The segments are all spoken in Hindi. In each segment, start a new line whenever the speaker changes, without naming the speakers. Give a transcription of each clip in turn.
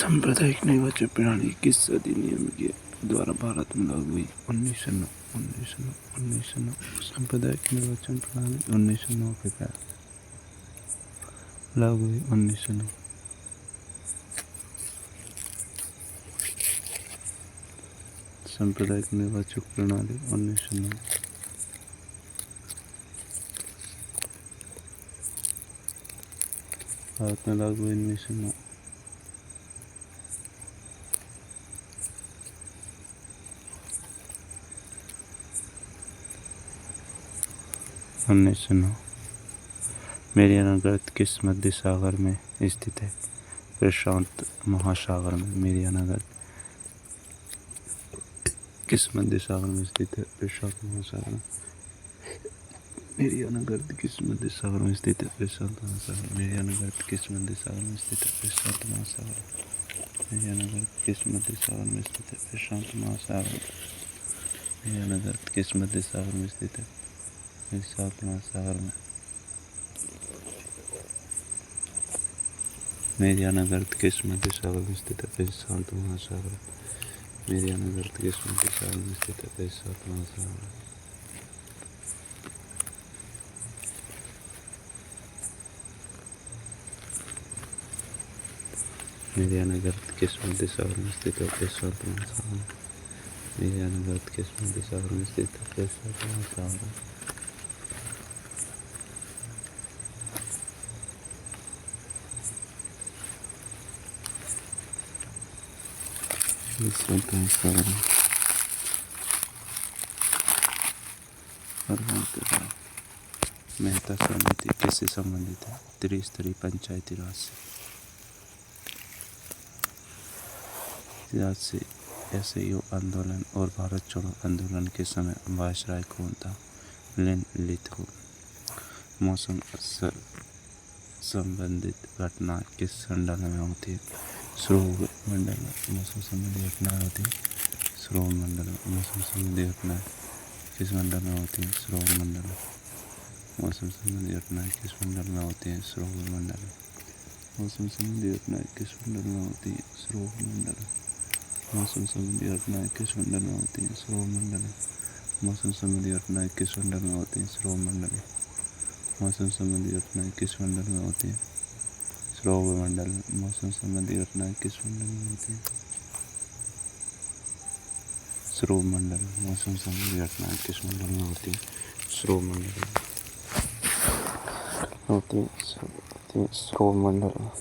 सांप्रदायिक निर्वाचन प्रणाली किस अधिनियम के द्वारा भारत में लागू हुई? 1909। सांप्रदायिक निर्वाचन प्रणाली 1909 के तहत लागू हुई। 1909। सांप्रदायिक निर्वाचन प्रणाली 1909 भारत में लागू हुई। 1909। 1909। मेरियाना गर्त किस मध्य सागर में स्थित है? प्रशांत महासागर में। मेरियाना गर्त किस मध्य सागर में स्थित है? प्रशांत महासागर में। मेरियाना गर्त किस मध्य सागर में स्थित है? प्रशांत महासागर। मेरियाना गर्त किस मध्य सागर में स्थित है? प्रशांत महासागर। मेरियाना गर्त किस मध्य सागर में स्थित है? प्रशांत महासागर। मेरियाना गर्त किस मध्य सागर में स्थित है? प्रशांत महासागर में। मेरियाना गर्त किस मध्य सागर में स्थित है? प्रशांत महासागर। मेरियाना गर्त किस मध्य सागर में स्थित है? प्रशांत महासागर। मेरियाना गर्त किस मध्य सागर में स्थित है? प्रशांत महासागर। मेरियाना गर्त किस मध्य सागर में स्थित है? प्रशांत महासागर। मेहता समिति किससे संबंधित है? त्रिस्तरीय पंचायती राज से। एसईओ आंदोलन और भारत छोड़ो आंदोलन के समय वायसराय कौन था? लिथगो। मौसम संबंधित घटनाएं किस मंडल में होती है? श्रोव मंडल में। मौसम संबंधी घटनाएं होती है श्रोव मंडल में। मौसम संबंधी घटनाएं किस मंडल में होती है? श्रोव मंडल में। मौसम संबंधी घटनाएं किस मंडल में होती है? श्रोव मंडल में। मौसम संबंधी घटनाएं किस मंडल में होती है? श्रोव मंडल में। मौसम संबंधी घटनाएं किस मंडल में होती है? श्रोव मंडल में। मौसम संबंधी घटनाएं किस मंडल में होती है? श्रोव मंडल में। मौसम संबंधी घटनाएं किस मंडल में होती है? श्रोव मंडल में। मौसम संबंधी घटनाएं किस मंडल में होती है? श्रोव मंडल में। मौसम संबंधी घटनाएं किस मंडल में होती है? श्रोव मंडल में होती है। श्रोव मंडल में।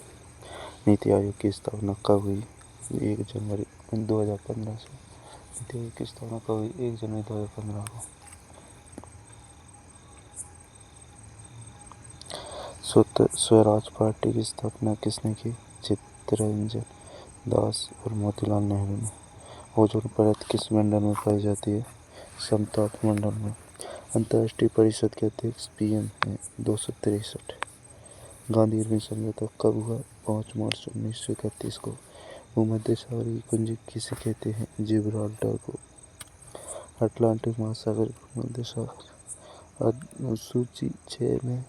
नीति आयोग की स्थापना कब हुई? 1 जनवरी 2015 से। नीति आयोग की स्थापना कब हुई? 1 जनवरी 2015 को। स्वराज पार्टी की स्थापना किसने की? चित्तरंजन दास और मोतीलाल नेहरू ने। ओजोन परत किस मंडल में पाई जाती है? समताप मंडल में। अंतर्राष्ट्रीय परिषद के अध्यक्ष पीएम हैं 263। गांधी इरविन समझौता कब हुआ? 5 मार्च 1931 को। भूमध्य सागरीय कुंज किसे कहते हैं? जिब्राल्टर को। अटलांटिक महासागर भूमध्य सागर। अनुसूची 6 में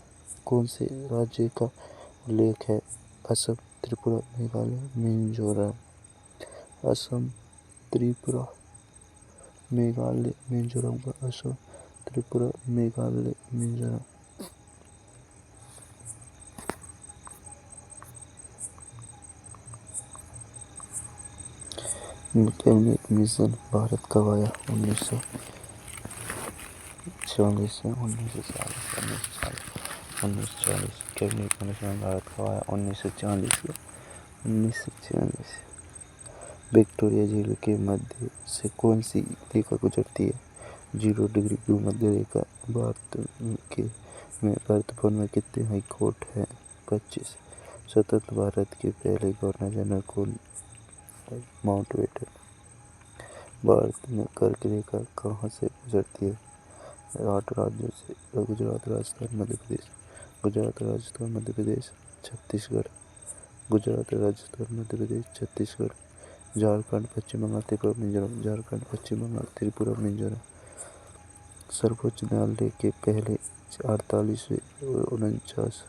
कौन से राज्य का उल्लेख है? असम, त्रिपुरा, मेघालय, मिजोरम। असम, त्रिपुरा, मेघालय, मिजोरम का असम, त्रिपुरा, मेघालय, मिजोरम। कैबिनेट मिशन भारत कब आया? 1946 से 1940। कैबिनेट मिशन भारत कब आया? 1940 को। 1946। विक्टोरिया झील के मध्य से कौन सी रेखा गुजरती है? 0 डिग्री भूमध्य रेखा। भारत में कितने हाई कोर्ट हैं? 25। स्वतंत्र भारत के पहले गवर्नर जनरल कौन? माउंटबेटन। भारत में कर्क रेखा कहाँ से गुजरती है? 8 राज्यों से। गुजरात, राजस्थान, मध्य प्रदेश। गुजरात, राजस्थान, मध्य प्रदेश, छत्तीसगढ़। गुजरात, राजस्थान, मध्य प्रदेश, छत्तीसगढ़। झारखंड, पश्चिम बंगाल, त्रिपुरा, मिजोरम। झारखंड, पश्चिम बंगाल, त्रिपुरा, मिजोरम। सर्वोच्च न्यायालय के पहले 48वें और 49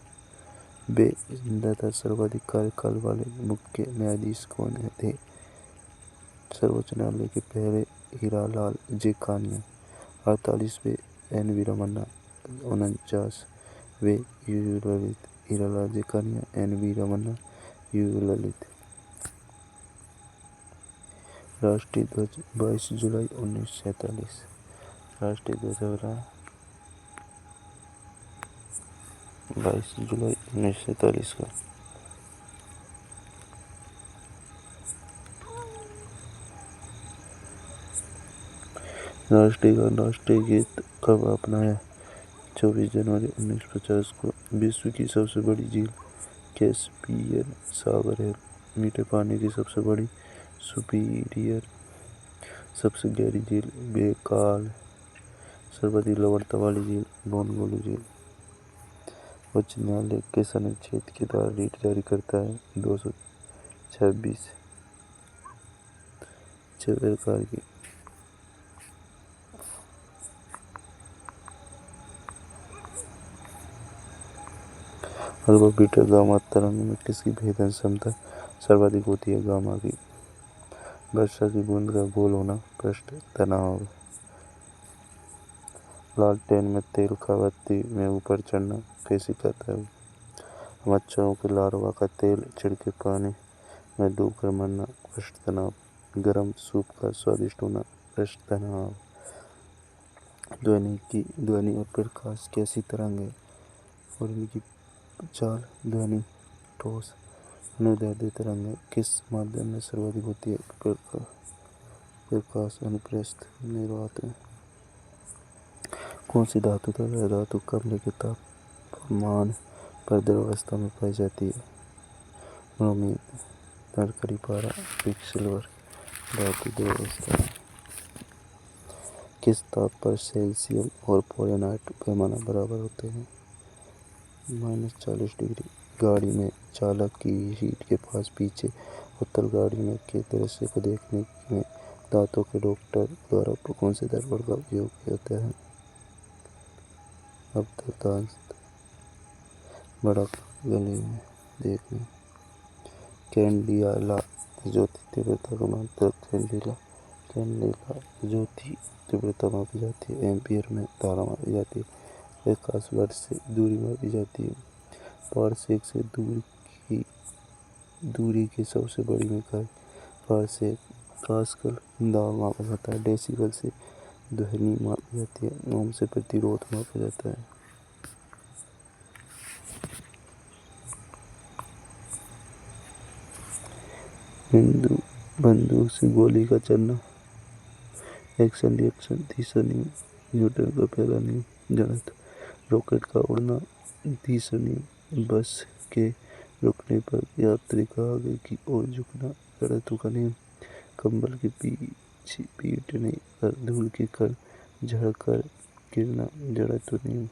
बेदाता सर्वाधिक कार्यकाल वाले मुख्य न्यायाधीश कौन थे? सर्वोच्च न्यायालय के पहले हीरालाल जेकानिया। 48वें एन वी रमन्ना। 49वें U Lalit. Hiralal J Kania, N V Ramana, U Lalit. राष्ट्रीय ध्वज 22 जुलाई 1947। राष्ट्रीय ध्वज हमारा 22 जुलाई 1947 का। राष्ट्रीय गान राष्ट्रीय गीत कब अपनाया? 24 जनवरी 1950 को। विश्व की सबसे बड़ी झील कैस्पियन सागर है। मीठे पानी की सबसे बड़ी सुपीरियर। सबसे गहरी झील बेकाल। सर्वाधिक लवणता वाली झील बोनगोलू झील। उच्च न्यायालय किस अनुच्छेद के द्वारा रीट जारी करता है? 226। छह प्रकार की अल्फा बीटा गामा तरंग में किसकी भेदन क्षमता सर्वाधिक होती है? गामा की। वर्षा की बूंद का गोल होना पृष्ठ तनाव। लालटेन में तेल का बत्ती में ऊपर चढ़ना कैसे कहता है? मच्छरों के लार्वा का तेल छिड़के पानी में डूबकर मरना पृष्ठ तनाव। गर्म सूप का स्वादिष्ट होना पृष्ठ तनाव। ध्वनि और प्रकाश कैसी तरंग है? और इनकी चाल ध्वनि ठोस अनुदैर्ध्य तरंग है। किस माध्यम में सर्वाधिक होती है? प्रकाश अनुप्रस्थ निर्वात में। कौन सी धातु तथा धातु कमरे के तापमान पर द्रवावस्था में पाई जाती है? ब्रोमीन, मरकरी, पारा, क्विकसिल्वर। धातु द्रवावस्था में। किस ताप पर सेल्सियस और फ़ारेनहाइट पैमाना बराबर होते हैं? -40 डिग्री। गाड़ी में चालक की सीट के पास पीछे उत्तल गाड़ी में के दृश्य को देखने में दांतों के डॉक्टर द्वारा कौन से दर्पण का उपयोग किया जाता है? अवतल बड़ा गले में देखने। कैंडिला ज्योति तीव्रता का मात्रक। कैंडिला ज्योति तीव्रता मापी जाती है। एम्पियर में धारा मापी जाती है। प्रकाश वर्ष से दूरी मापी जाती है। पारसेक से दूरी की सबसे बड़ी इकाई पारसेक। पास्कल दाब मापा जाता है। डेसिबल से ध्वनि मापी जाती है। ओम से प्रतिरोध मापा जाता है। बंदूक से गोली का चलना। Action reaction. तीसरा नियम न्यूटन का पहला नियम। जड़त्व। रॉकेट का उड़ना। तीसरा नियम बस के रुकने पर यात्री का आगे की ओर झुकना। जड़त्व का नियम। कंबल की पीटने पर धूल के कण झड़कर गिरना। जड़त्व नियम।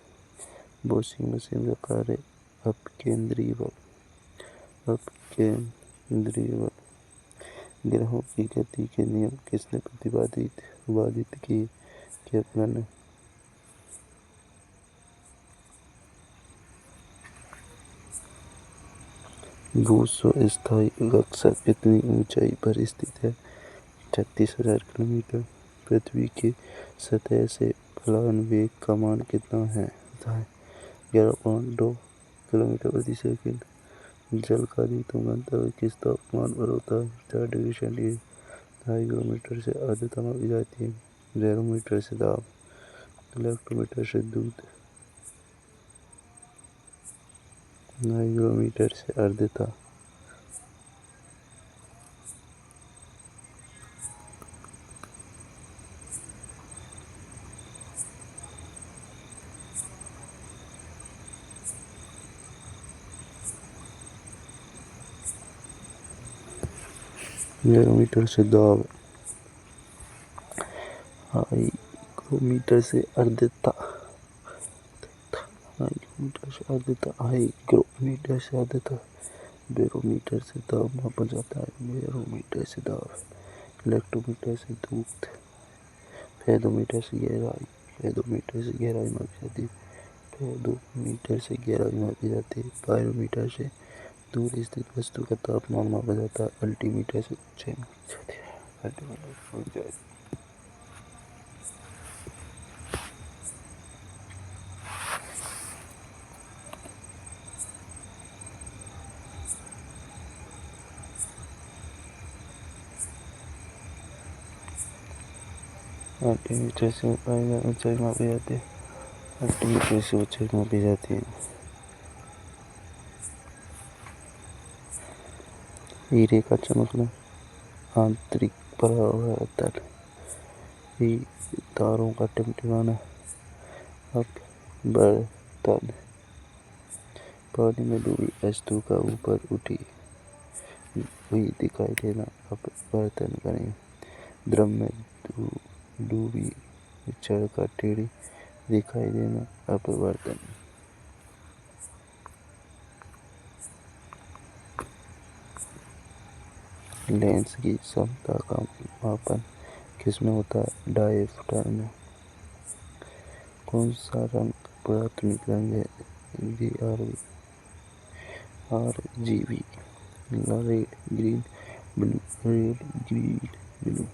वॉशिंग मशीन का कार्य अपकेंद्रीय बल। ग्रहों की गति के नियम किसने प्रतिपादित किए? केपलर ने। रूसो स्थायी कक्षा कितनी ऊंचाई पर स्थित है? 36,000 किलोमीटर। पृथ्वी की सतह से प्लान वेग का मान कितना है? 11.2 किलोमीटर प्रति सेकंड। जल का अधिकतम घनत्व किस तापमान पर होता है? 4 डिग्री सेंटीग्रेड। हाइग्रोमीटर से आर्द्रता मापी जाती है। बैरोमीटर से दाब। इलेक्ट्रोमीटर से दूध। हाइग्रोमीटर से आर्द्रता। बैरोमीटर से दाब। हाइग्रोमीटर से आर्द्रता। हाइग्रोमीटर से आर्द्रता। हाइग्रोमीटर से आर्द्रता। बैरोमीटर से दाब मापा जाता है। बैरोमीटर से दाब। इलेक्ट्रोमीटर से दूध। फेदोमीटर से गहराई। फेदोमीटर से गहराई मापी जाती है। बैरोमीटर से गहराई मापी जाती है। पायरोमीटर से दूर स्थित वस्तु का तापमान मापा जाता है। अल्टीमीटर से ऊंचाई मापी जाती है। अल्टीमीटर से ऊंचाई मापी जाती है। अल्टीमीटर से ऊंचाई मापी जाती है। हीरे का चमकना आंतरिक परावर्तन। तारों का टिमटिमाना अपवर्तन। पानी में डूबी वस्तु का ऊपर उठी हुई दिखाई देना अपवर्तन करेंगे। द्रव में डूबी जड़ का टेढ़ी दिखाई देना अपवर्तन। लेंस की क्षमता का मापन किसमें होता है? डायफ्राम में। कौन सा रंग प्राथमिक रंग है? RGB। Red green blue.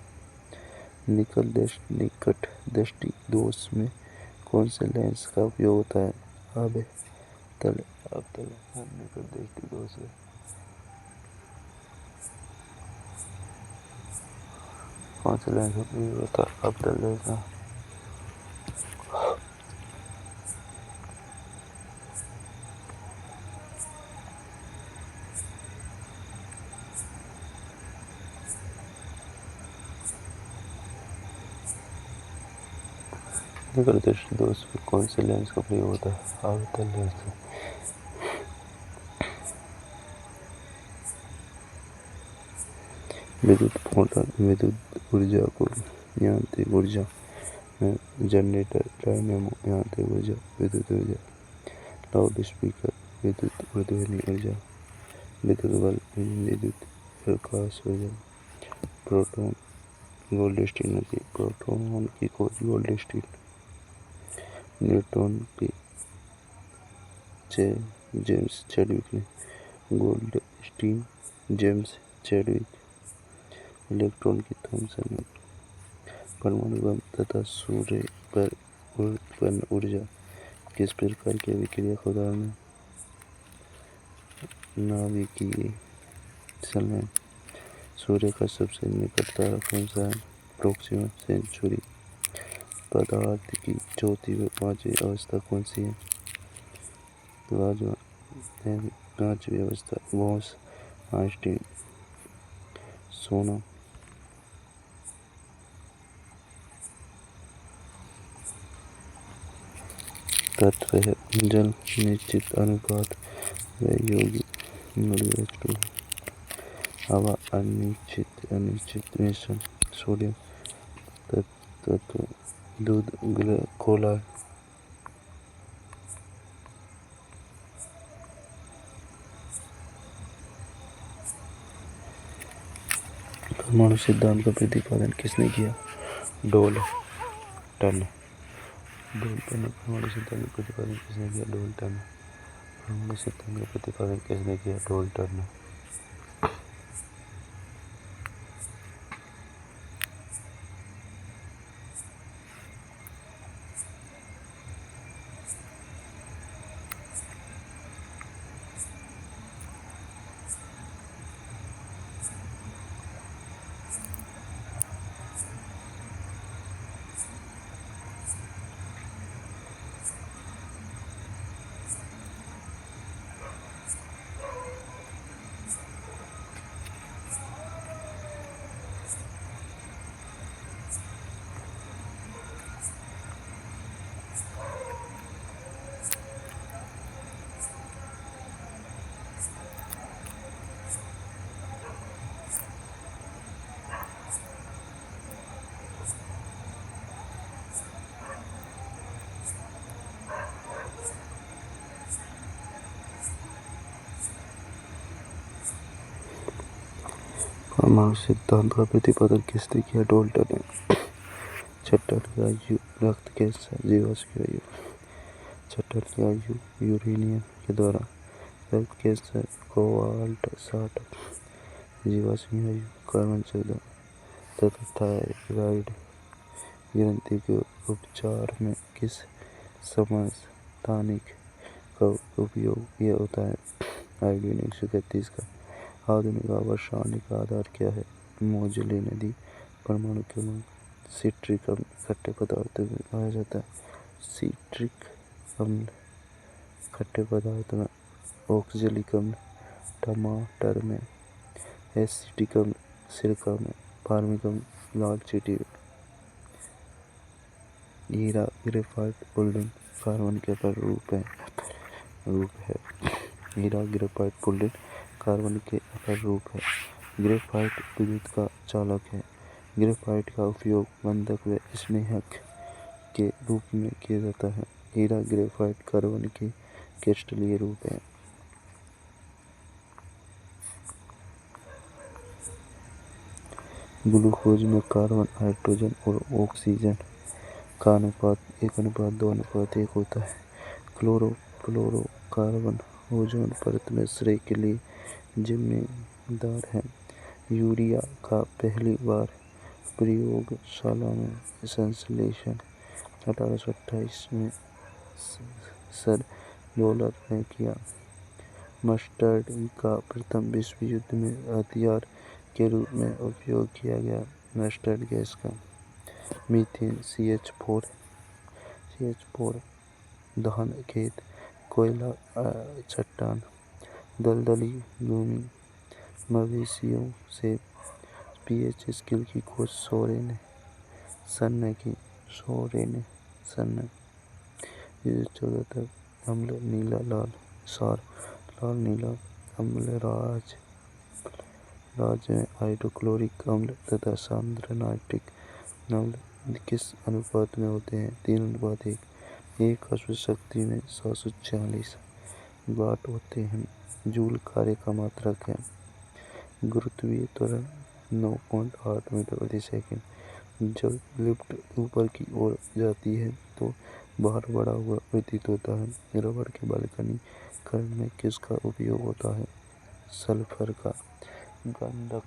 निकट दृष्टि दोष में कौन से लेंस का उपयोग होता है? अवतल निकट दृष्टि दोष है। कौन सा लेंस का उपयोग होता है? अवतल लेंस। निकट दृष्टि दोष में कौन से लेंस का प्रयोग होता है? अवतल लेंस। विद्युत मोटर विद्युत ऊर्जा को यांत्रिक ऊर्जा में जनरेटर, डायनेमो यांत्रिक ऊर्जा, विद्युत ऊर्जा, लाउड स्पीकर विद्युत ध्वनि ऊर्जा, विद्युत बल्ब विद्युत प्रकाश ऊर्जा, प्रोटॉन गोल्डस्टीन नदी, प्रोटॉन की खोज गोल्डस्टीन, न्यूट्रॉन की जेम्स चैडविक ने, गोल्डस्टीन जेम्स चैडविक, इलेक्ट्रॉन की थॉमसन ने, परमाणु बम तथा सूर्य पर उत्पन्न ऊर्जा किस प्रकार की अभिक्रिया का उदाहरण है? नाभिकीय संलयन। सूर्य का सबसे निकट तारा कौन सा है? Proxima Centauri. पदार्थ की चौथी व पांचवी अवस्था कौन सी है? पांचवी अवस्था बोस आइंस्टीन। सोना। तत्व है जल निश्चित अनुपात व योगी। हवा अनिश्चित मिश्रण। सोडियम तत्व। दूध कोला। परमाणु सिद्धांत का प्रतिपादन किसने किया? डाल्टन। परमाणु सिद्धांत का प्रतिपादन किसने किया? डाल्टन। परमाणु सिद्धांत का प्रतिपादन किसने किया? डाल्टन। परमाणु सिद्धांत का प्रतिपादन किसने किया? डाल्टन ने। छठा आयु रक्त कैंसर जीवाश्म की आयु। जठर या यूरेनियम के द्वारा, रक्त कैंसर, कोबाल्ट 60, जीवाश्मी आयु कार्बन 14 तथा थायराइड ग्रंथि के उपचार में किस समस्थानिक का उपयोग किया होता है? आयोडीन 133 का। आधुनिक आवर्तनिक आधार क्या है? मोजली नदी। परमाणु क्रमांक। सिट्रिक अम्ल खट्टे पदार्थों में पाया जाता है। सिट्रिक अम्ल खट्टे पदार्थ में। ऑक्जेलिक अम्ल टमाटर में। एसिटिक अम्ल सिरका में। फार्मिक अम्ल लाल चींटी में। हीरा ग्रेफाइट पुल्लिंग कार्बन के अपर रूप है। हीरा ग्रेफाइट पुल्लिंग कार्बन के अपर रूप है। ग्रेफाइट विद्युत का चालक है। ग्रेफाइट का उपयोग बंधक व स्नेहक के रूप में किया जाता है। हीरा ग्रेफाइट कार्बन के क्रिस्टलीय रूप है। ग्लूकोज में कार्बन, हाइड्रोजन और ऑक्सीजन का अनुपात 1:2:1 होता है। क्लोरोफ्लोरोकार्बन ओजोन परत में क्षय के लिए जिम्मेदार है। यूरिया का पहली बार प्रयोगशाला में संश्लेषण 1828 में सर लोलर ने किया। मस्टर्ड का प्रथम विश्व युद्ध में हथियार के रूप में उपयोग किया गया। मस्टर्ड गैस का। मीथेन CH4 धान खेत, कोयला, चट्टान, दलदली भूमि, मवेशियों से पीएच स्केल की खोज सोरेन सन ने की। 14 तक अम्ल नीला लाल सार लाल नीला अम्ल राज में हाइड्रोक्लोरिक अम्ल तथा सांद्र नाइट्रिक अम्ल किस अनुपात में होते हैं? 3:1। एक अश्व शक्ति में 746 वाट होते हैं। जूल कार्य का मात्रक है। गुरुत्वीय त्वरण 9.8 मीटर प्रति सेकंड। जब लिफ्ट ऊपर की ओर जाती है तो भार बढ़ा हुआ प्रतीत होता है। रबड़ के बालकनीकरण में किसका उपयोग होता है? सल्फर का। गंधक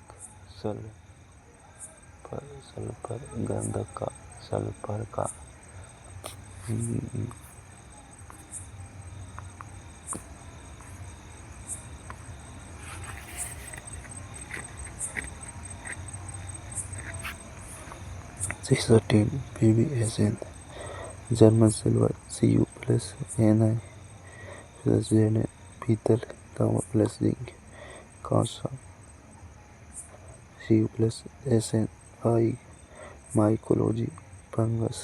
सल्फर का। PbSn German silver Cu+Na Zn पीतल तांबा जिंक कांसा Cu+Sn माइकोलॉजी फंगस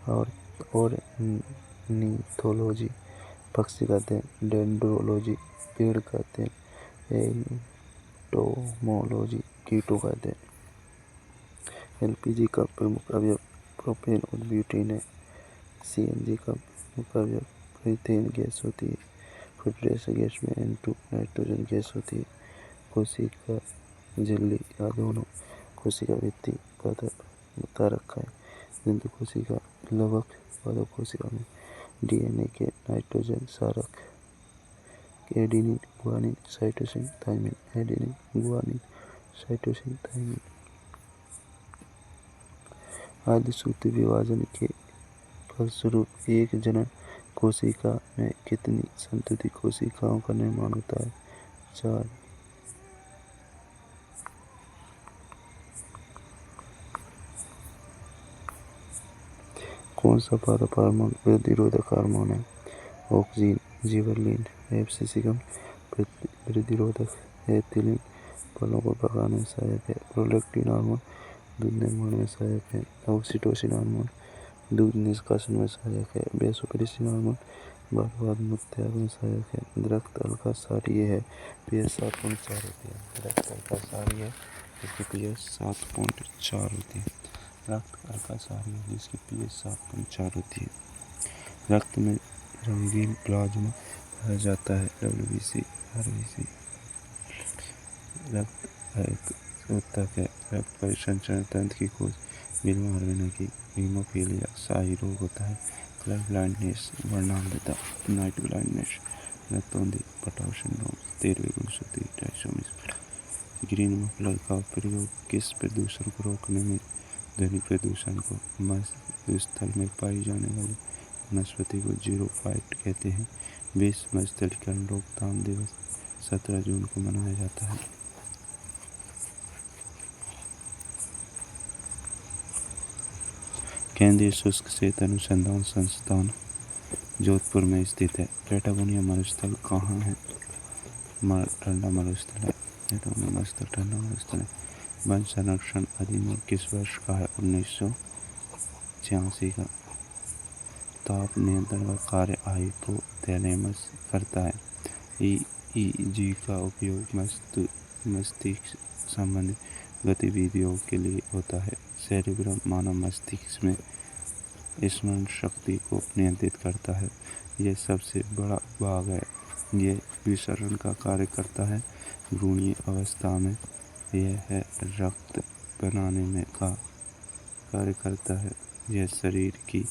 और निथोलॉजी पक्षी कहते हैं। डेंड्रोलॉजी पेड़ कहते हैं। एंटोमोलॉजी कीटों कहते हैं। LPG का प्रमुख अवयव प्रोपेन और ब्यूटेन है। CNG का प्रमुख अवयव मीथेन गैस होती है। फुटरेस गैस में N2 नाइट्रोजन गैस होती है। कोशिका झिल्ली या दोनों कोशिका भित्ति पादप बता रखा है। जंतु कोशिका लवक पादप कोशिका में DNA के नाइट्रोजन क्षारक adenine guanine cytosine thymine. Adenine guanine cytosine thymine. अर्धसूत्रीय विभाजन के फलस्वरूप एक जनन कोशिका में कितनी संतति कोशिकाओं का निर्माण होता है? 4। कौन सा पादप हार्मोन प्रतिरोधक हार्मोन है? ऑक्सिन, जिबरेलिन, एब्सिसिकम प्रतिरोधक, एथिलीन फलों को पकाने में सहायक है। प्रोलैक्टिन हार्मोन दूध निर्माण में सहायक है। ऑक्सीटोसिन हार्मोन दूध निष्कासन में सहायक है। वैसोप्रेसिन हार्मोन बाल त्याग में सहायक है। रक्त हल्का क्षारीय है, pH 7.4 होती है। रक्त हल्का क्षारीय है जिसकी pH 7.4 होती है। रक्त हल्का क्षारीय है जिसकी pH 7.4 होती है। रक्त में रंगीन प्लाज्मा पाया जाता है। WBC, RBC। रक्त एक ऊतक है। रक्त परिसंचरण तंत्र की खोज विल्मा हार्वे ने की। हीमोफीलिया शाही रोग होता है। कलर ब्लाइंडनेस वर्णनालिता नाइट ब्लाइंडनेस रतौंधी पटाव सिंड्रोम 13 ग्रीन मफलर का प्रयोग किस प्रदूषण को रोकने में ध्वनि प्रदूषण को मरुस्थल में पाई जाने वाली वनस्पति को जीरो फाइट कहते हैं। विश्व मरुस्थलीकरण रोकथाम दिवस 17 जून को मनाया जाता है। केंद्रीय शुष्क क्षेत्र अनुसंधान संस्थान जोधपुर में स्थित है। पैटागोनिया मरुस्थल कहाँ है? ठंडा मरुस्थल है। ठंडा मरुस्थल है। वन संरक्षण अधिनियम किस वर्ष का है? 1986 का। ताप नियंत्रण का कार्य हाइपोथैलेमस करता है। ईईजी का उपयोग मस्तिष्क संबंधी गतिविधियों के लिए होता है। सेरेब्रम मानव मस्तिष्क में स्मरण शक्ति को नियंत्रित करता है। यह सबसे बड़ा भाग है। यह विसरण का कार्य करता है। भ्रूणीय अवस्था में यह रक्त बनाने में का कार्य करता है। यह शरीर की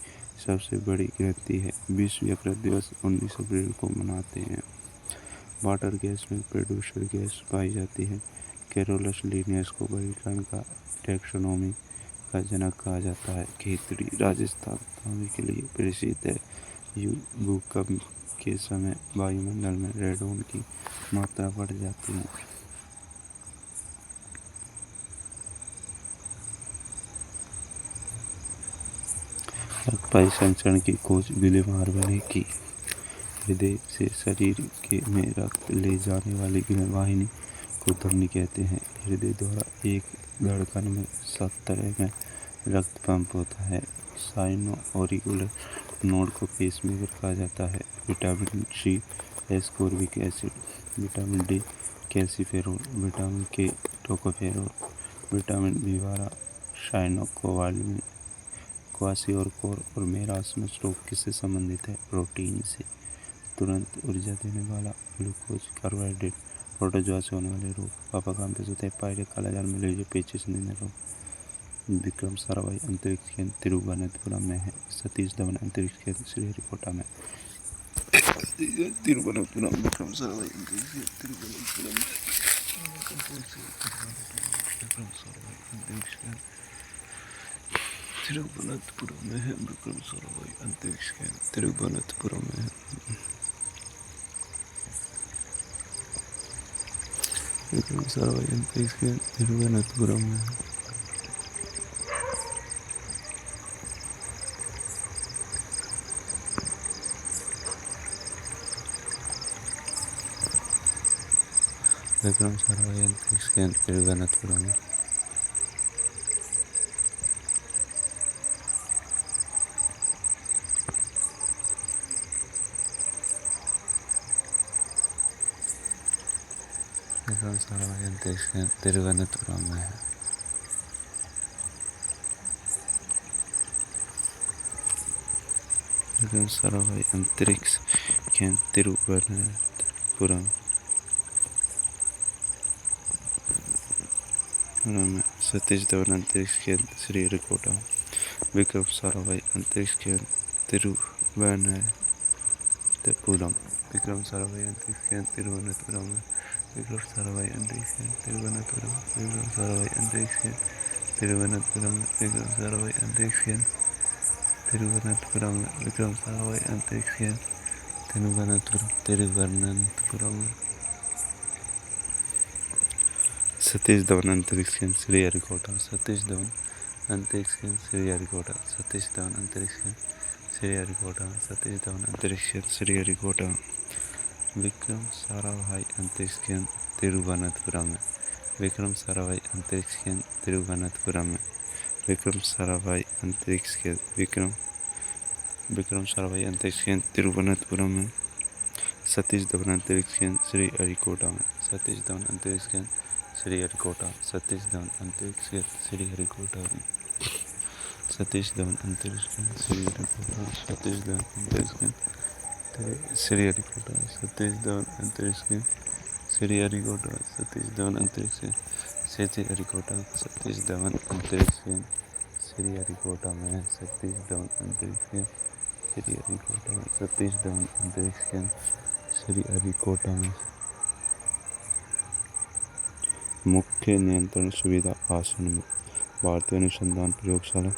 सबसे बड़ी ग्रंथि है। विश्व यकृत दिवस 19 अप्रैल को मनाते हैं। वाटर गैस में प्रदूषण गैस पाई जाती है। कैरोलस लिनियस को वर्गीकरण का टैक्सोनॉमी का जनक कहा जाता है। खेतड़ी राजस्थान तांबे के लिए प्रसिद्ध है। भूकंप के समय वायुमंडल में रेडोन की मात्रा बढ़ जाती है। रक्तपाई संचरण की खोज विलियम हार्वे ने की। हृदय से शरीर में रक्त ले जाने वाली वाहिनी को धमनी कहते हैं। हृदय द्वारा एक धड़कन में 70 में रक्त पंप होता है। साइनो ऑरिकुलर नोड को पेसमेकर कहा जाता है। Vitamin C ascorbic acid, vitamin D calciferol, vitamin K tocopherol, vitamin बी12 साइनोकोबालामिन, क्वासियोरकोर और मेरास्मस रोग किससे संबंधित है? प्रोटीन से। तुरंत ऊर्जा देने वाला ग्लूकोज कार्बोहाइड्रेट प्रोटोजोआ से होने वाले रोग। पापाकांपस होता है। पायरे कालाजार में लेजर पेचिश निधन रोग। विक्रम साराभाई अंतरिक्ष केंद्र तिरुवनंतपुरम में है। सतीश धवन अंतरिक्ष केंद्र श्रीहरिकोटा में। तिरुवनंतपुरम विक्रम साराभाई अंतरिक्ष केंद्र तिरुवनंतपुरम में। विक्रम साराभाई अंतरिक्ष केंद्र तिरुवनंतपुरम में है। विक्रम साराभाई अंतरिक्ष केंद्र तिरुवनंतपुरम में है। विक्रम साराभाई अंतरिक्ष केंद्र तिरुवनंतपुरम में है। विक्रम साराभाई अंतरिक्ष केंद्र तिरुवनंतपुरम में। विक्रम साराभाई अंतरिक्ष केंद्र तिरुवनंतपुरम में है। विक्रम साराभाई अंतरिक्ष केंद्र तिरुवनंतपुरम में। सतीश धवन अंतरिक्ष केंद्र श्रीहरिकोटा। विक्रम साराभाई अंतरिक्ष केंद्र तिरुवनंतपुरम। विक्रम साराभाई अंतरिक्ष केंद्र तिरुवनंतपुरम में। विक्रम साराभाई अंतरिक्ष केंद्र तिरुवनंतपुरम। विक्रम साराभाई अंतरिक्ष केंद्र तिरुवनंतपुरम में। विक्रम साराभाई अंतरिक्ष केंद्र तिरुवनंतपुरम में। विक्रम साराभाई अंतरिक्ष केंद्र तिरुवनंतपुरम में। सतीश धवन अंतरिक्ष केंद्र श्रीहरिकोटा। सतीश धवन अंतरिक्ष केंद्र श्रीहरिकोटा। सतीश धवन अंतरिक्ष केंद्र श्रीहरिकोटा। सतीश धवन अंतरिक्ष केंद्र श्रीहरिकोटा। विक्रम साराभाई अंतरिक्ष केंद्र तिरुवनंतपुरम में। विक्रम साराभाई अंतरिक्ष केंद्र तिरुवनंतपुरम में। विक्रम साराभाई अंतरिक्ष केंद्र विक्रम साराभाई अंतरिक्ष केंद्र तिरुवनंतपुरम में। सतीश धवन अंतरिक्ष केंद्र श्रीहरिकोटा में। सतीश धवन अंतरिक्ष केंद्र श्रीहरिकोटा। सतीश धवन अंतरिक्ष केंद्र श्रीहरिकोटा में। सतीश धवन अंतरिक्ष केंद्र श्रीहरिकोटा। सतीश धवन अंतरिक्ष केंद्र श्रीहरिकोटा। सतीश धवन अंतरिक्ष केंद्र श्रीहरिकोटा। सतीश धवन अंतरिक्ष केंद्र श्रीहरिकोटा। सतीश धवन अंतरिक्ष केंद्र श्रीहरिकोटा में। सतीश धवन अंतरिक्ष केंद्र श्रीहरिकोटा में सतीश धवन अंतरिक्ष केंद्र श्रीहरिकोटा में मुख्य नियंत्रण सुविधा आसन में भारतीय अनुसंधान प्रयोगशाला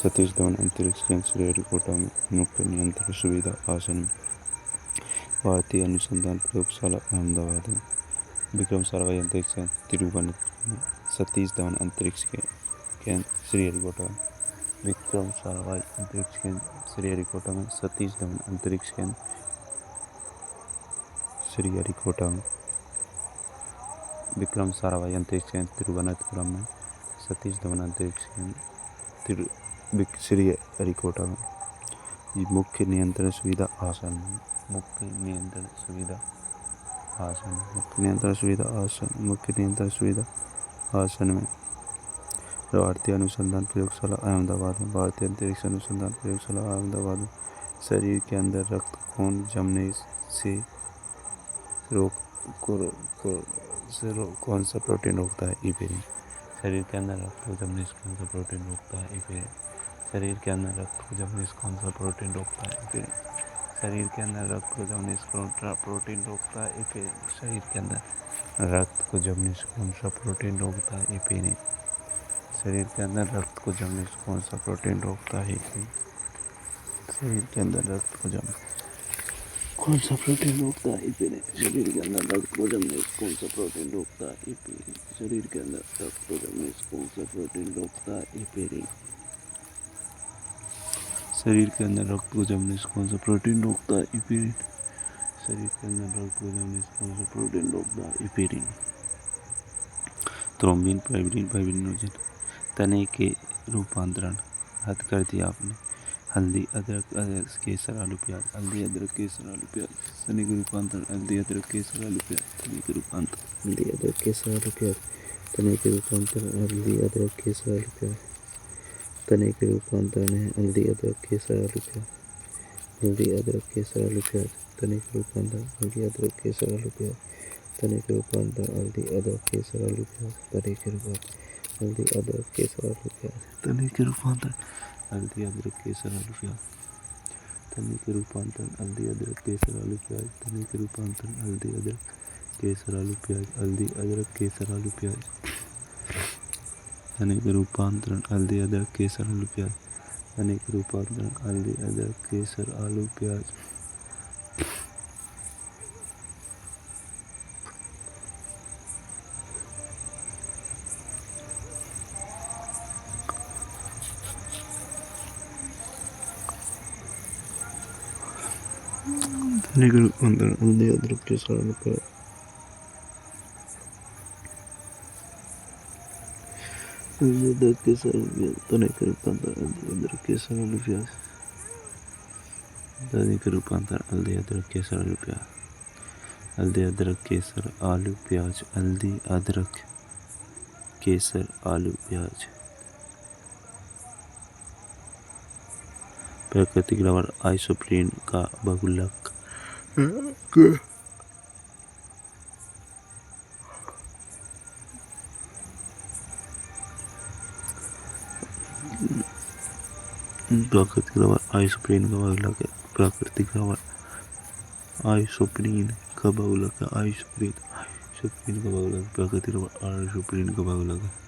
सतीश धवन अंतरिक्ष केंद्र श्रीहरिकोटा में मुख्य नियंत्रण सुविधा आसन में भारतीय अनुसंधान प्रयोगशाला अहमदाबाद में विक्रम साराभाई अंतरिक्ष केंद्र तिरुवनंतपुरम में सतीश धवन अंतरिक्ष केंद्र श्रीहरिकोटा में विक्रम साराभाई अंतरिक्ष केंद्र श्रीहरिकोटा में सतीश धवन अंतरिक्ष केंद्र श्रीहरिकोटा में विक्रम साराभाई अंतरिक्ष केंद्र तिरुवनंतपुरम में सतीश धवन अंतरिक्ष केंद्र श्रीहरिकोटा में मुख्य नियंत्रण सुविधा आसन में मुख्य नियंत्रण सुविधा आसन में भारतीय अनुसंधान प्रयोगशाला अहमदाबाद में भारतीय अंतरिक्ष अनुसंधान प्रयोगशाला अहमदाबाद में शरीर के अंदर रक्त खून जमने से कौन सा प्रोटीन रोकता है? इपेरिन। शरीर के अंदर रक्त को जमने से कौन सा प्रोटीन रोकता है? इपेरिन। शरीर के अंदर रक्त को जमने से कौन सा प्रोटीन रोकता है? इपेरिन। शरीर के अंदर रक्त को जमने से प्रोटीन रोकता है? इपेरिन। शरीर के अंदर रक्त को जमने से कौन सा प्रोटीन रोकता है? इपेरिन। शरीर के अंदर रक्त को जमने से कौन सा प्रोटीन रोकता है? इपेरिन। शरीर के अंदर रक्त को जमने कौन सा प्रोटीन रोकता है? इपेरिन। शरीर के अंदर रक्त को जमने से कौन सा प्रोटीन रोकता है? इपेरिन। शरीर के अंदर रक्त को जमने से कौन सा प्रोटीन रोकता है? इपेरिन। शरीर के अंदर रक्त को जमने से कौन सा प्रोटीन रोकता है? इपेरिन। शरीर के अंदर रक्त को जमने से कौन सा प्रोटीन रोकता है? इपेरिन। Thrombin, fibrin, fibrinogen. तने के रूपांतरण हद कर दिया आपने। हल्दी, अदरक, केसर, आलू, प्याज। हल्दी, अदरक, केसर, आलू, प्याज। तने के रूपांतरण हल्दी, अदरक, केसर, आलू, प्याज। तने के रूपांतरण हल्दी, अदरक, केसर, आलू, प्याज। तने के रूपांतरण हल्दी, अदरक, केसर, आलू, प्याज। तने के रूपांतरण है हल्दी, अदरक, केसर, आलू, प्याज। हल्दी, अदरक, केसर, आलू, प्याज। तने के रूपांतरण हल्दी, अदरक, केसर, आलू, प्याज। तने के रूपांतरण हल्दी, अदरक, केसर, आलू, प्याज। तने के रूपांतरण हल्दी, अदरक, केसर, आलू, प्याज। तने के रूपांतरण हल्दी, अदरक, केसर, आलू, प्याज। तने के रूपांतरण हल्दी, अदरक, केसर, आलू, प्याज। तने के रूपांतरण हल्दी, अदरक, केसर, आलू, प्याज। हल्दी, अदरक, केसर, आलू, प्याज। तने के रूपांतरण हल्दी, अदरक, केसर, आलू, प्याज। तने के रूपांतरण हल्दी, अदरक, केसर, आलू, प्याज। तने के रूपांतरण हल्दी, अदरक, केसर, आलू, प्याज। हल्दी, अदरक, केसर, आलू, प्याज। तने के रूपांतरण हल्दी, अदरक, केसर, आलू, प्याज। तने के रूपांतरण हल्दी, अदरक, केसर, आलू, प्याज। हल्दी, अदरक, केसर, आलू, प्याज। हल्दी, अदरक, केसर, आलू, प्याज। प्राकृतिक रबर आइसोप्रीन का बहुलक प्राकृतिक रबर आइसोप्रीन का बहुलक है। प्राकृतिक रबर आइसोप्रीन का बहुलक है। आइसोप्रीन का बहुलक। प्राकृतिक रबर आइसोप्रीन का बहुलक है।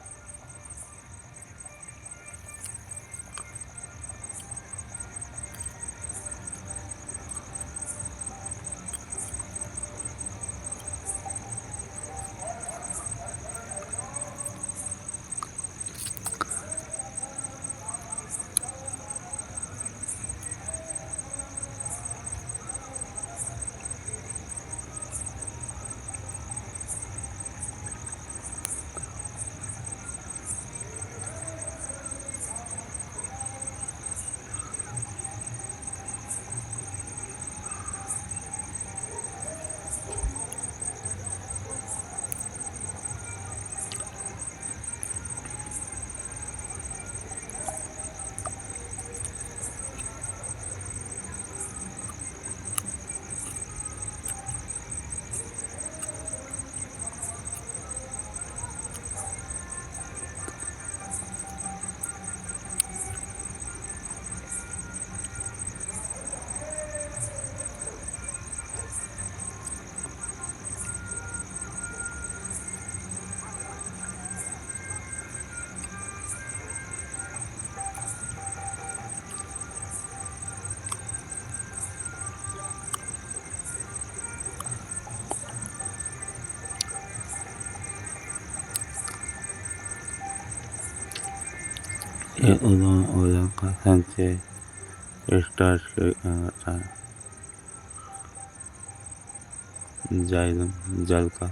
ये ओजोन का संचय स्ट्राटोस्फीयर जाइलम जल का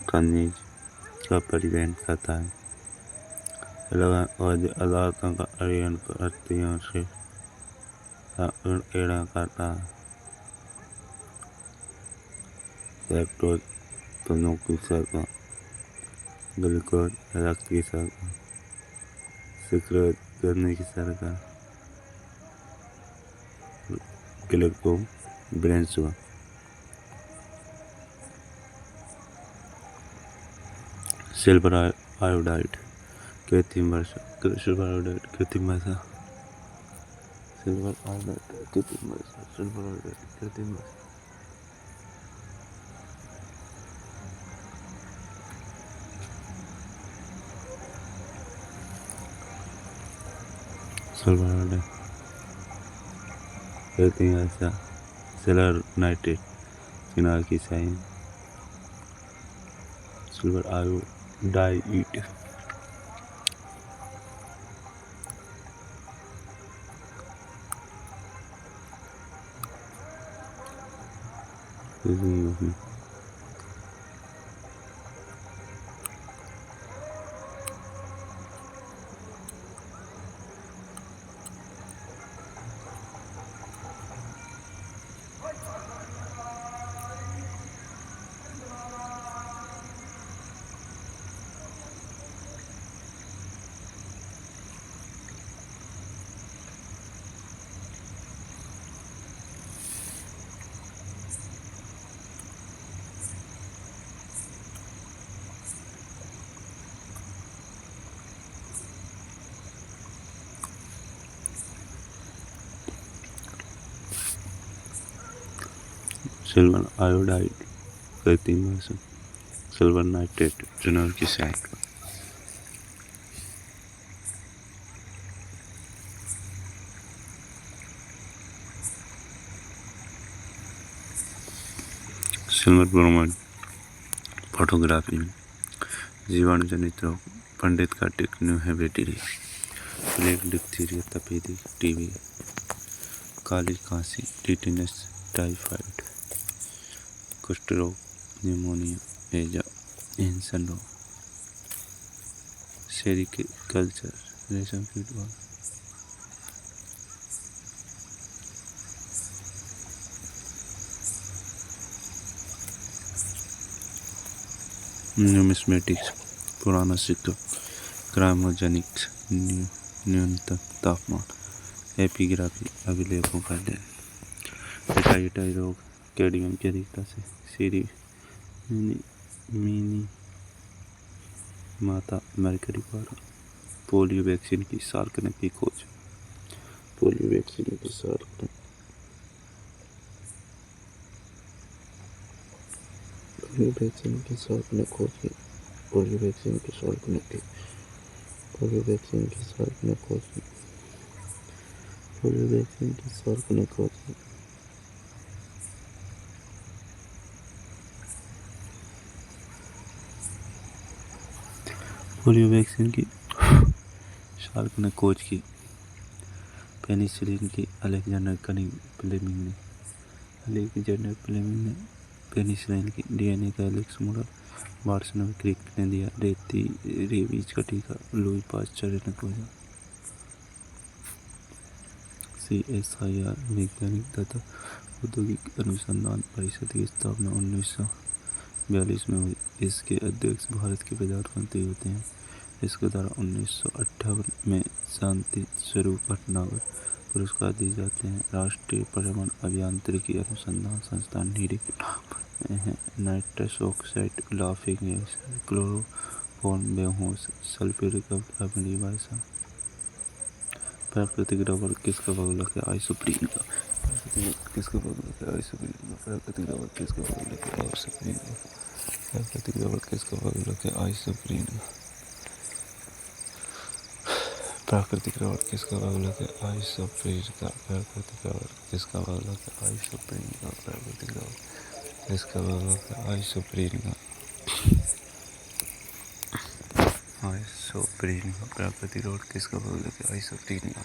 खनिज का परिवहन करता है। पदार्थों का अध्ययन पत्तियों से एड़ा करता है। लैक्टोज तनों की शर्करा, ग्लूकोज रक्त की शर्करा, सुक्रोज गन्ने की शर्करा, glucose brain sugar. Silver iodide कृत्रिम वर्षा, सिल्वर आयोडाइड कृत्रिम वर्षा, सिल्वर आयोडाइड कृत्रिम वर्षा, सिल्वर आयोडाइड कृत्रिम वर्षा। सिल्वर आयोडाइड कृत्रिम वर्षा, सिल्वर नाइट्रेट चिनार की साइन, सिल्वर आयोडाइड सिल्वर आयोडाइड कृत्रिम वर्षा, सिल्वर नाइट्रेट चिनार की साइन। सिल्वर ब्रोमाइड फोटोग्राफी में जीवाणु जनित रोग, पंडित का टिक न्यू हेपेटाइटिस, प्लेग, डिप्थीरिया, तपेदिक, टीबी, काली खांसी, टिटेनस, टाइफाइड, कुष्ठ रोग, निमोनिया, हैजा, हैंसन रोग, सेरिकल्चर, रेशम कीट रोग। न्यूमिस्मेटिक्स पुराना सिक्का, क्राइमोजेनिक्स न्यूनतम तापमान, एपिग्राफी अभिलेखों का अध्ययन, हेपेटाइटिस रोग, कैडमियम की अधिकता से, सीरी मिनी माता मरकरी पारा, पोलियो वैक्सीन की सार्वजनिक की खोज, पोलियो वैक्सीन की सार्वजनिक, पोलियो वैक्सीन की सार्वजनिक खोज की, पोलियो वैक्सीन की सार्वजनिक की, पोलियो वैक्सीन की सार्वजनिक खोज की, पोलियो वैक्सीन की सार्वजनिक खोज की, पोलियो वैक्सीन की सार्वजनिक खोज की, पेनिसिलिन की अलेक्जेंडर फ्लेमिंग ने पेनिसिलिन की डीएनए का एलेक्स मॉडल, वाटसन क्रिक ने दिया रेबीज का टीका, लुई पास्चर ने खोजा। CSIR वैज्ञानिक तथा औद्योगिक अनुसंधान परिषद की स्थापना 1942 में हुई। इसके अध्यक्ष भारत के प्रधानमंत्री होते हैं। इसके द्वारा 1958 में शांति स्वरूप भटनागर पुरस्कार दिए जाते हैं। राष्ट्रीय परमाणु अभियांत्रिकी अनुसंधान संस्थान नीरी में है। Nitrous oxide, laughing gas, chloroform, बेहोश, सल्फ्यूरिक अम्लीय वर्षा। प्राकृतिक रबर किसका बहुलक है? आइसोप्रीन का। किसका बहुलक है? आइसोप्रीन का। प्राकृतिक रबर किसका बहुलक है? आइसोप्रीन का। प्राकृतिक रबर किसका बहुलक है? आइसोप्रीन का। प्राकृतिक रबर किसका बहुलक है? आइसोप्रीन का। प्राकृतिक रबर किसका बहुलक है? आइसोप्रीन का। प्राकृतिक रबर किसका बहुलक है? आइसोप्रीन का। आइसोप्रीन प्राकृतिक रोग किसका बहुलक है? आइसोप्रीन का।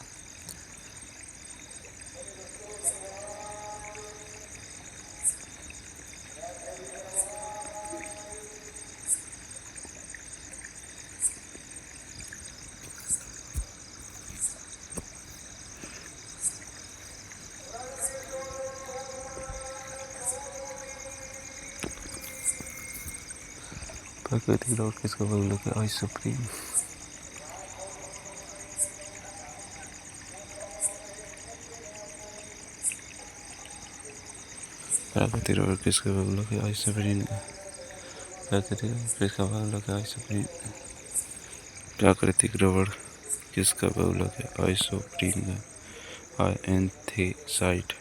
प्राकृतिक रोग किसका बहुलक है? आइसोप्रीन। प्राकृतिक रबर किसका बहुलक है? आइसोप्रीन। प्राकृतिक रबर किसका बहुलक है? आइसोप्रीन। प्राकृतिक रबर किसका बहुलक है? आइसोप्रीन का। एंथ्रासाइट,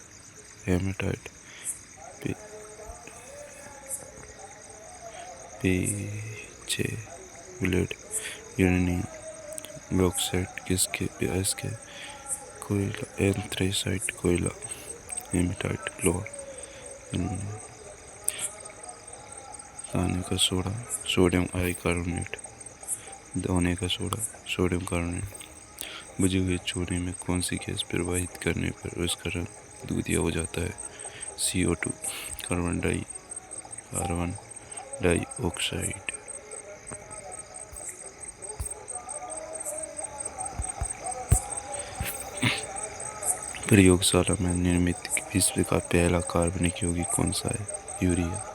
हेमाटाइट, पीछे ब्लेड, यूरेनियम, बॉक्साइट किसके? इसके कोयला। एंथ्रासाइट कोयला, हेमाटाइट लोहा, खाने का सोडा, सोडियम आइकार्बोनेट, धोने का सोडा, सोडियम कार्बोनेट। बुझे हुए चूल्हे में कौन सी गैस प्रवाहित करने पर उसका रंग दूधिया हो जाता है? CO2, carbon dioxide. प्रयोगशाला में निर्मित विश्व का पहला कार्बनिक यौगिक कौन सा है? यूरिया।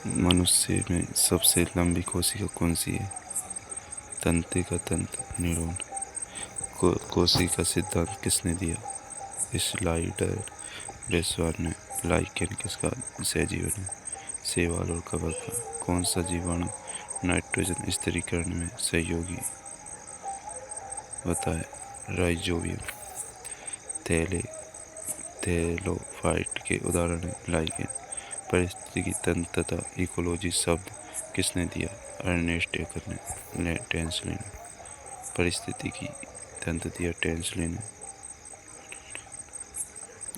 मनुष्य में सबसे लंबी कोशिका कौन सी है? तंत्रिका तंत्र, न्यूरॉन। कोशिका सिद्धांत किसने दिया? स्लाइडर ब्रेसवार ने। लाइकेन किसका सहजीवन है? शैवाल और कवक का। कौन सा जीवाणु नाइट्रोजन स्थिरीकरण में सहयोगी होता है? राइजोबियम। थैलोफाइट के उदाहरण है? लाइकेन। पारिस्थितिकी तंत्र तथा इकोलॉजी शब्द किसने दिया? अर्नेस्ट हेकर ने। टेंसले ने। पारिस्थितिकी तंत्र दिया टेंसले ने।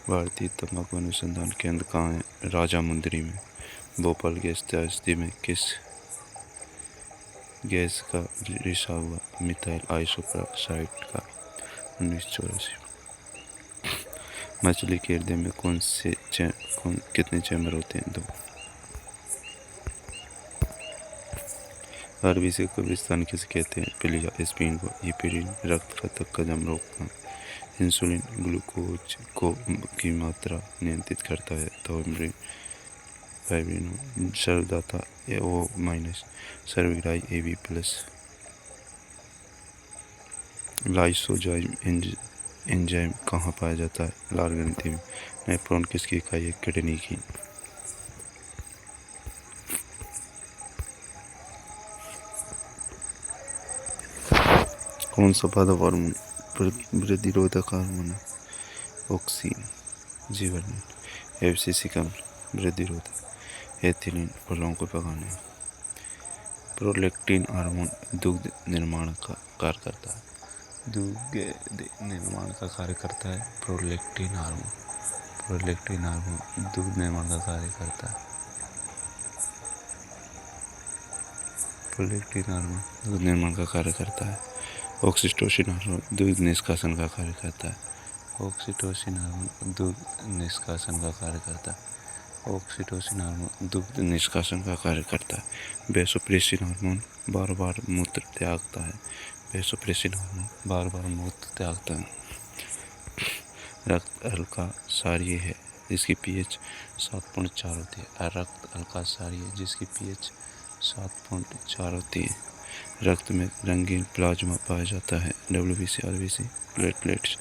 भारतीय तंबाकू अनुसंधान केंद्र कहाँ है? राजामुंदरी में। भोपाल गैस त्रासदी में किस गैस का रिसाव हुआ? मिथाइल आइसोप्रोपाइल का। 1984। मछली के हृदय में कितने चैम्बर होते हैं? 2। अरबी से कब्रिस्तान किसे कहते हैं? पिलिया। एस्पिरिन को। हीपेरिन रक्त का जम रोकता। इंसुलिन ग्लूकोज की मात्रा नियंत्रित करता है। थायराइड, फाइब्रिनो, सर्वदाता O-, सर्विग्राई AB+। लाइसोजाइम एंजाइम कहाँ पाया जाता है? लाल ग्रंथि में। नेफ्रॉन किसकी इकाई है? किडनी की। कौन सा वातावरण वृद्धिरोधक हार्मोन है? ऑक्सीन। जीवन में। एब्सिसिकम वृद्धिरोधक। एथिलीन फलों को पकाने। प्रोलैक्टिन हार्मोन दुग्ध निर्माण का कार्य करता है। दुग्ध निर्माण का कार्य करता है प्रोलैक्टिन हार्मोन। प्रोलैक्टिन हार्मोन दुग्ध निर्माण का कार्य करता है। प्रोलैक्टिन हार्मोन दूध निर्माण का कार्य करता है। ऑक्सीटोसिन हार्मोन दूध निष्कासन का कार्य करता है। ऑक्सीटोसिन हार्मोन दूध निष्कासन का कार्य करता है। ऑक्सीटोसिन हार्मोन दुग्ध निष्कासन का कार्य करता है। वैसोप्रेसिन हार्मोन बार बार मूत्र त्यागता है। वैसोप्रेसिन हार्मोन बार बार मूत्र त्यागता है। रक्त हल्का क्षारीय है जिसकी pH 7.4 होती है। रक्त हल्का क्षारीय है जिसकी pH 7.4 होती है। रक्त में रंगीन प्लाज्मा पाया जाता है। WBC, RBC, platelets.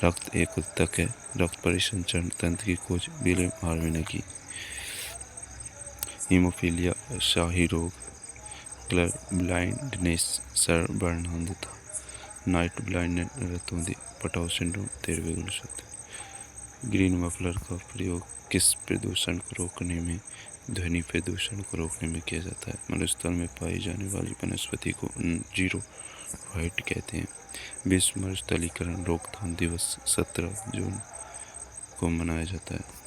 रक्त एक उत्तक है। रक्त परिसंचरण तंत्र की खोज विलियम हार्वे ने की। हीमोफीलिया, शाही रोग, कलर ब्लाइंडनेस, सर्ववर्णांधता, नाइट ब्लाइंडनेस, रतौंधी, पटाव सिंड्रोम, 13वें गुणसूत्र। ग्रीन मफलर का प्रयोग किस प्रदूषण को रोकने में? ध्वनि प्रदूषण को रोकने में किया जाता है। मरुस्थल में पाई जाने वाली वनस्पति को जीरो फाइट कहते हैं। विश्व मरुस्थलीकरण रोकथाम दिवस 17 जून को मनाया जाता है।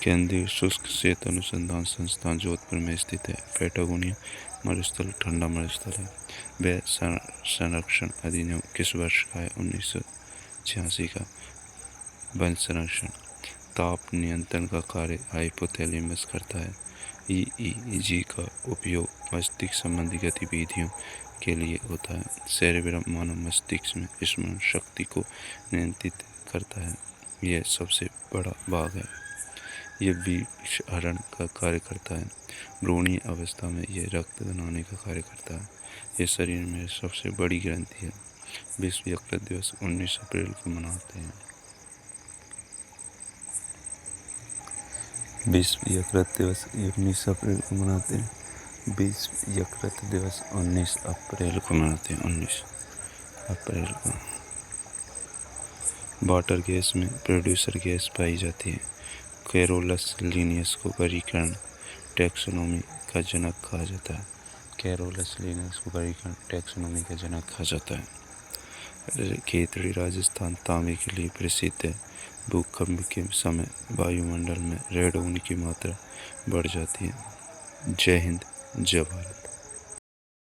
केंद्रीय शुष्क क्षेत्र अनुसंधान संस्थान जोधपुर में स्थित है। पैटागोनिया मरुस्थल ठंडा मरुस्थल है। वह संरक्षण अधिनियम किस वर्ष का है? 1986 का। वन संरक्षण ताप नियंत्रण का कार्य हाइपोथैलेमस करता है। ईईजी का उपयोग मस्तिष्क संबंधी गतिविधियों के लिए होता है। सेरेब्रम मानव मस्तिष्क में स्मरण शक्ति को नियंत्रित करता है। यह सबसे बड़ा भाग है। यह विषहरण का कार्य करता है। भ्रूणीय अवस्था में यह रक्त बनाने का कार्य करता है। यह शरीर में सबसे बड़ी ग्रंथि है। विश्व यकृत दिवस 19 अप्रैल को मनाते हैं। विश्व यकृत दिवस 19 अप्रैल को मनाते हैं। विश्व यकृत दिवस 19 अप्रैल को मनाते हैं। 19 अप्रैल को। वाटर गैस में प्रोड्यूसर गैस पाई जाती है। कैरोलस लिनियस को वर्गीकरण टैक्सोनॉमी का जनक कहा जाता है। कैरोलस लिनियस को वर्गीकरण टैक्सोनॉमी का जनक कहा जाता है। खेतड़ी राजस्थान तांबे के लिए प्रसिद्ध है। भूकंप के समय वायुमंडल में रेडोन की मात्रा बढ़ जाती है। जय हिंद, जय भारत।